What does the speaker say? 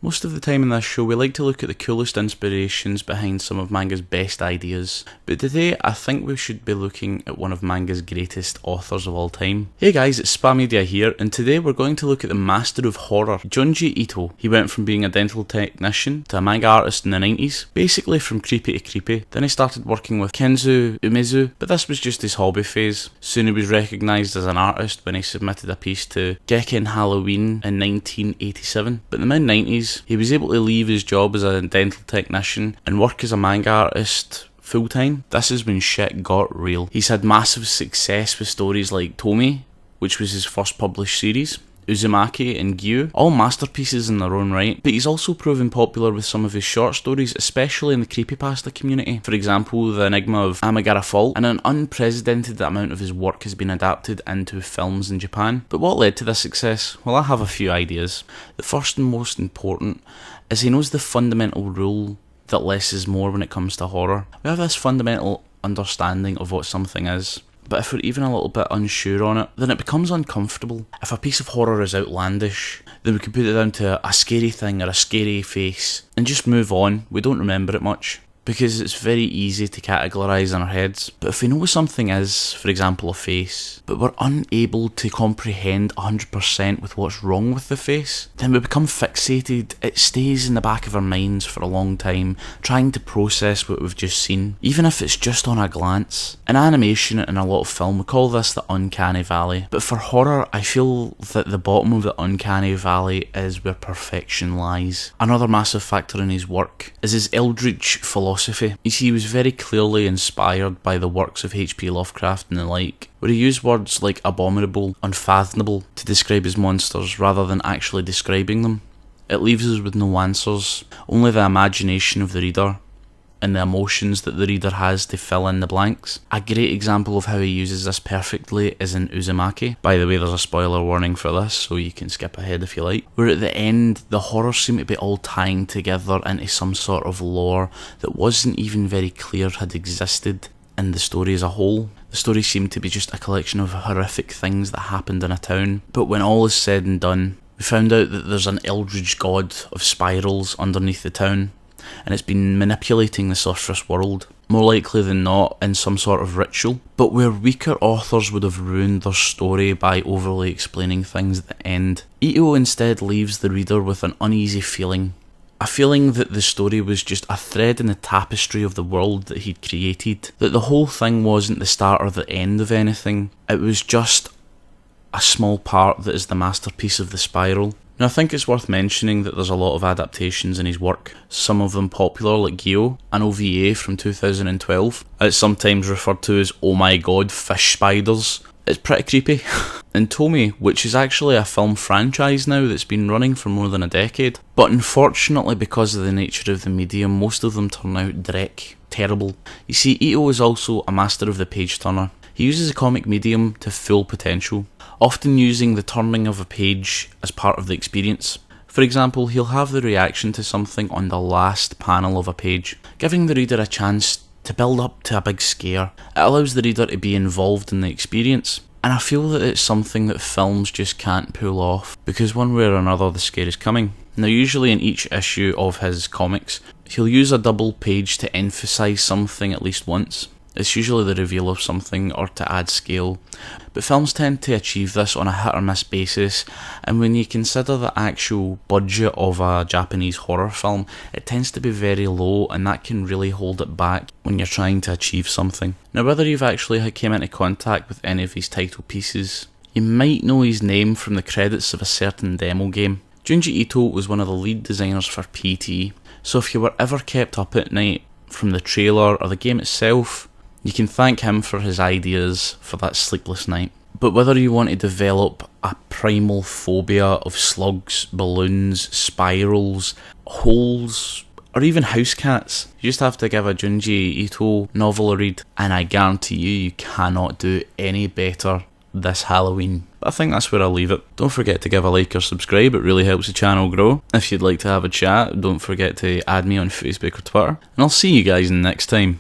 Most of the time in this show we like to look at the coolest inspirations behind some of manga's best ideas, but today I think we should be looking at one of manga's greatest authors of all time. Hey guys, it's Spa Media here, and today we're going to look at the master of horror, Junji Ito. He went from being a dental technician to a manga artist in the 90s, basically from creepy to creepy. Then he started working with Kenzo Umezu, but this was just his hobby phase. Soon he was recognised as an artist when he submitted a piece to Gekken Halloween in 1987, but in the mid-90s he was able to leave his job as a dental technician and work as a manga artist full-time. This is when shit got real. He's had massive success with stories like Tomi, which was his first published series, Uzumaki and Gyu, all masterpieces in their own right, but he's also proven popular with some of his short stories, especially in the creepypasta community. For example, The Enigma of Amigara Fault, and an unprecedented amount of his work has been adapted into films in Japan. But what led to this success? Well, I have a few ideas. The first and most important is he knows the fundamental rule that less is more when it comes to horror. We have this fundamental understanding of what something is, but if we're even a little bit unsure on it, then it becomes uncomfortable. If a piece of horror is outlandish, then we can put it down to a scary thing or a scary face and just move on. We don't remember it much, because it's very easy to categorise in our heads. But if we know something is, for example, a face, but we're unable to comprehend 100% with what's wrong with the face, then we become fixated. It stays in the back of our minds for a long time, trying to process what we've just seen, even if it's just on a glance. In animation and a lot of film, we call this the uncanny valley. But for horror, I feel that the bottom of the uncanny valley is where perfection lies. Another massive factor in his work is his Eldritch philosophy. You see, he was very clearly inspired by the works of H.P. Lovecraft and the like, where he used words like abominable, unfathomable to describe his monsters rather than actually describing them. It leaves us with no answers, only the imagination of the reader and the emotions that the reader has to fill in the blanks. A great example of how he uses this perfectly is in Uzumaki. By the way, there's a spoiler warning for this, so you can skip ahead if you like. Where at the end, the horrors seem to be all tying together into some sort of lore that wasn't even very clear had existed in the story as a whole. The story seemed to be just a collection of horrific things that happened in a town. But when all is said and done, we found out that there's an eldritch god of spirals underneath the town, and it's been manipulating the surface world, more likely than not in some sort of ritual. But where weaker authors would have ruined their story by overly explaining things at the end, Ito instead leaves the reader with an uneasy feeling. A feeling that the story was just a thread in the tapestry of the world that he'd created, that the whole thing wasn't the start or the end of anything, it was just a small part that is the masterpiece of the spiral. Now, I think it's worth mentioning that there's a lot of adaptations in his work, some of them popular like Gyo, an OVA from 2012. It's sometimes referred to as "oh my god, fish spiders." It's pretty creepy. And Tomi, which is actually a film franchise now that's been running for more than a decade. But unfortunately, because of the nature of the medium, most of them turn out dreck, terrible. You see, Ito is also a master of the page turner. He uses the comic medium to full potential, often using the turning of a page as part of the experience. For example, he'll have the reaction to something on the last panel of a page, giving the reader a chance to build up to a big scare. It allows the reader to be involved in the experience, and I feel that it's something that films just can't pull off, because one way or another the scare is coming. Now, usually in each issue of his comics, he'll use a double page to emphasise something at least once. It's usually the reveal of something or to add scale, but films tend to achieve this on a hit or miss basis, and when you consider the actual budget of a Japanese horror film, it tends to be very low, and that can really hold it back when you're trying to achieve something. Now, whether you've actually came into contact with any of his title pieces, you might know his name from the credits of a certain demo game. Junji Ito was one of the lead designers for PT, so if you were ever kept up at night from the trailer or the game itself, you can thank him for his ideas for that sleepless night. But whether you want to develop a primal phobia of slugs, balloons, spirals, holes, or even house cats, you just have to give a Junji Ito novel a read, and I guarantee you cannot do any better this Halloween. But I think that's where I'll leave it. Don't forget to give a like or subscribe, it really helps the channel grow. If you'd like to have a chat, don't forget to add me on Facebook or Twitter, and I'll see you guys next time.